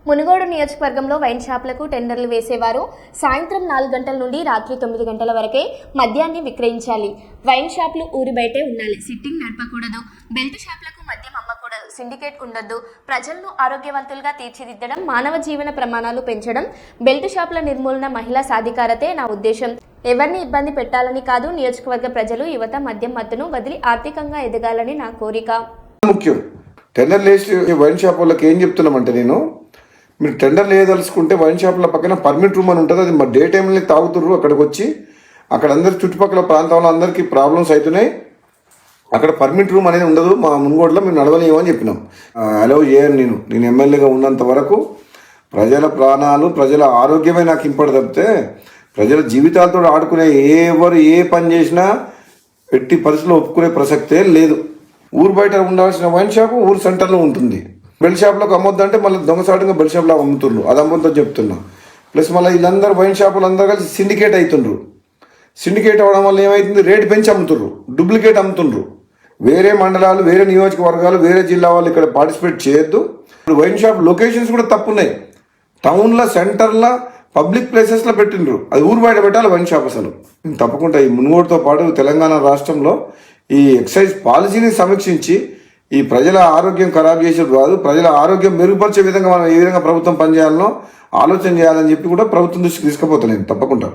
మునుగోడు నియోజకవర్గంలో వైన్ షాపులకు టెండర్లు వేసేవారు సాయంత్రం 4 గంటల నుండి రాత్రి 9 గంటల వరకే మద్యాన్ని విక్రయించాలి. వైన్ షాపులు ఊరి బయటే ఉండాలి. సిట్టింగ్ నడపకూడదు. బెల్ట్ షాపులకు మద్యం అమ్మకూడదు. సిండికేట్ ఉండొద్దు. ప్రజలను ఆరోగ్యవంతులుగా తీర్చిదిద్దడం, మానవ జీవన ప్రమాణాలు పెంచడం, బెల్ట్ షాపుల నిర్మూలన, మహిళా సాధికారతే నా ఉద్దేశం. ఎవరిని ఇబ్బంది పెట్టాలని కాదు. నియోజకవర్గ ప్రజలు, యువత మద్యం మత్తును వదిలి ఆర్థికంగా ఎదగాలని నా కోరిక. ముఖ్యం టెండర్ లేసి వైన్ షాప్ వాళ్ళకి ఏం చెప్తున్నామంటే, మీరు టెండర్ లేదలుచుకుంటే వైన్ షాపుల పక్కన పర్మిట్ రూమ్ అని ఉంటుంది. అది మా డే టైంలో తాగుతుర్రు. అక్కడికి వచ్చి అక్కడ అందరి చుట్టుపక్కల ప్రాంతంలో అందరికీ ప్రాబ్లమ్స్ అవుతున్నాయి. అక్కడ పర్మిట్ రూమ్ అనేది ఉండదు. మా మునుగోడులో మేము నడవలేమని చెప్పినాం. అలౌ చేయను. నేను ఎమ్మెల్యేగా ఉన్నంత వరకు ప్రజల ప్రాణాలు, ప్రజల ఆరోగ్యమే నాకు ఇంపార్ట్ తప్పితే ప్రజల జీవితాలతో ఆడుకునే ఎవరు ఏ పని చేసినా ఎట్టి పరిస్థితుల్లో ఒప్పుకునే ప్రసక్తే లేదు. ఊరు బయట ఉండాల్సిన వైన్ షాపు ఊరు సెంటర్లో ఉంటుంది. బెల్ట్ షాప్లోకి అమ్మొద్దంటే మళ్ళీ దొంగసాటుగా బెల్ట్ షాప్లో అమ్ముతుండ్రు. అది అమ్మొద్దని చెప్తున్నా. ప్లస్ మళ్ళీ వీళ్ళందరూ వైన్ షాపులు అందరూ కలిసి సిండికేట్ అవుతుండ్రు. సిండికేట్ అవ్వడం వల్ల ఏమవుతుంది, రేటు పెంచి అమ్ముతుండ్రు, డూప్లికేట్ అమ్ముతుండ్రు. వేరే మండలాలు, వేరే నియోజకవర్గాలు, వేరే జిల్లా వాళ్ళు ఇక్కడ పార్టిసిపేట్ చేయొద్దు. వైన్ షాప్ లొకేషన్స్ కూడా తప్పున్నాయి. టౌన్లో, సెంటర్లో, పబ్లిక్ ప్లేసెస్లో పెట్టిండ్రు. అది ఊరు బయట పెట్టాలి వైన్ షాప్. అసలు తప్పకుండా ఈ మునుగోడుతో పాటు తెలంగాణ రాష్ట్రంలో ఈ ఎక్సైజ్ పాలసీని సమీక్షించి ఈ ప్రజల ఆరోగ్యం ఖరాబ్ చేసేది కాదు, ప్రజల ఆరోగ్యం మెరుగుపరిచే విధంగా మనం ఏ విధంగా ప్రభుత్వం పనిచేయాలనో ఆలోచన చేయాలని చెప్పి కూడా ప్రభుత్వం దృష్టికి తీసుకుపోతాను నేను తప్పకుండా.